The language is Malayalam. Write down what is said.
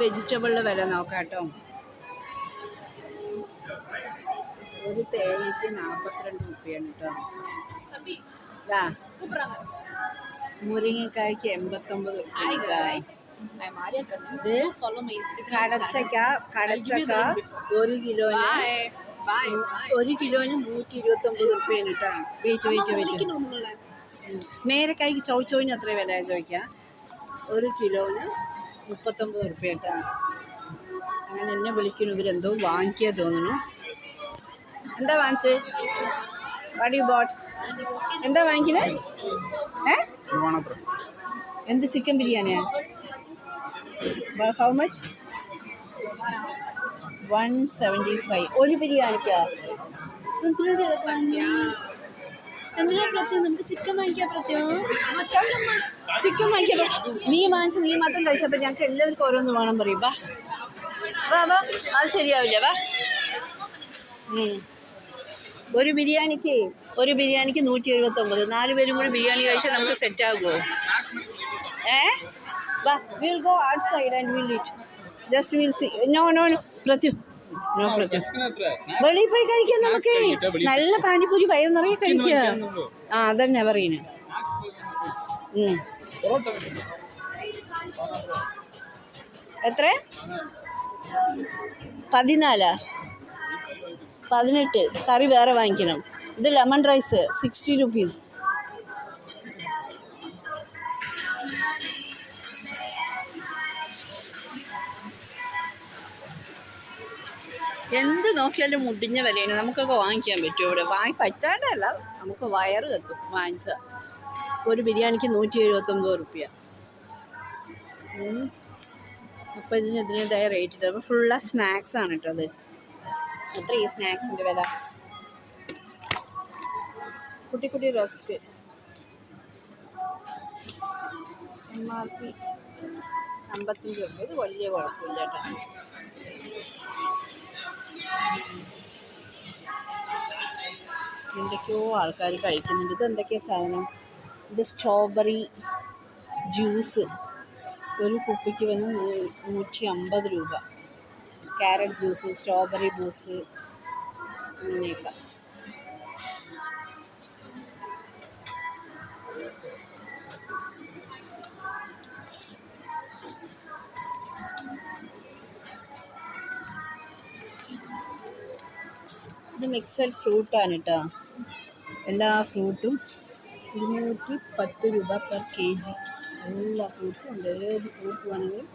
വെജിറ്റബിളിൻ്റെ വില നോക്കാം കേട്ടോ. ഒരു തേങ്ങയ്ക്ക് 42 രൂപയാണ് കേട്ടോ. ഇതാ മുരിങ്ങക്കായ്ക്ക് 89 രൂപ. ഇത് കടച്ചക്ക 1 കിലോന് 129 രൂപയാണ് കേട്ടോ. വെയിറ്റ് മേരക്കായ്ക്ക് ചോദിന് എത്ര വില ചോദിക്കാം. 1 കിലോന് 39 രൂപ കേട്ടോ. അങ്ങനെ എന്നെ വിളിക്കുന്നു. ഇവരെന്തോ വാങ്ങിക്കാൻ തോന്നുന്നു. എന്താ വാങ്ങിച്ചേ? What you boat? എന്താ വാങ്ങിക്കണേ? എന്ത് ചിക്കൻ ബിരിയാണിയാ? How much? 175 ഒരു ബിരിയാണിക്കാ? എന്തിനാ പ്രത്യേകം? നമുക്ക് ചിക്കൻ വാങ്ങിക്കാൻ പ്രത്യേകം. ചിക്കൻ വാങ്ങിക്കാൻ നീ മാത്രം കഴിച്ചപ്പോൾ ഞങ്ങൾക്ക് എല്ലാവർക്കും ഓരോന്ന് വേണം പറയും. വാ അത് ശരിയാവില്ല. വാ. ഒരു ബിരിയാണിക്ക് 179. 4 പേരും കൂടി ബിരിയാണി കഴിച്ചാൽ നമുക്ക് സെറ്റ് ആകുമോ? വാ, will go outside and will eat. Just will see. No പ്രത്യു വെളിയിൽ പോയി കഴിക്കാം. നമുക്ക് നല്ല പാനിപ്പൂരി വയറ് നിറയെ കഴിക്കുക. അതന്നെ പറയുന്നത്. എത്ര? 14 18. കറി വേറെ വാങ്ങിക്കണം. ഇത് ലെമൺ റൈസ് 60 രൂപീസ്. എന്ത് നോക്കിയാലും മുടിഞ്ഞ വിലയാണ്. നമുക്കൊക്കെ വാങ്ങിക്കാൻ പറ്റും ഇവിടെ. പറ്റാണ്ടല്ല, നമുക്ക് വയറ് കത്തും വാങ്ങിച്ചാൽ. ഒരു ബിരിയാണിക്ക് 179 രൂപ. അപ്പോൾ ഇതിനേതായ റേറ്റ് ഇട്ട്. അപ്പോൾ ഫുള്ള് സ്നാക്സ് ആണ് കേട്ടോ. അത് എത്ര ഈ സ്നാക്സിൻ്റെ വില? കുട്ടി റസ്ക് MRP 55 രൂപ. ഇത് വലിയ കുഴപ്പമില്ല കേട്ടോ. എന്തൊക്കെയോ ആൾക്കാർ കഴിക്കുന്നുണ്ട്. ഇത് എന്തൊക്കെയാ സാധനം? ഇത് സ്ട്രോബെറി ജ്യൂസ്. ഒരു കുപ്പിക്ക് വന്ന് 150 രൂപ. ക്യാരറ്റ് ജ്യൂസ്, സ്ട്രോബെറി ജ്യൂസ്, അങ്ങനെയൊക്കെ. ഇത് മിക്സഡ് ഫ്രൂട്ടാണ് കേട്ടോ. എല്ലാ ഫ്രൂട്ടും 210 രൂപ പെർ kg. എല്ലാ ഫ്രൂട്ട്സും ഉണ്ട്. ഏത് ഫ്രൂട്ട്സ് വേണമെങ്കിലും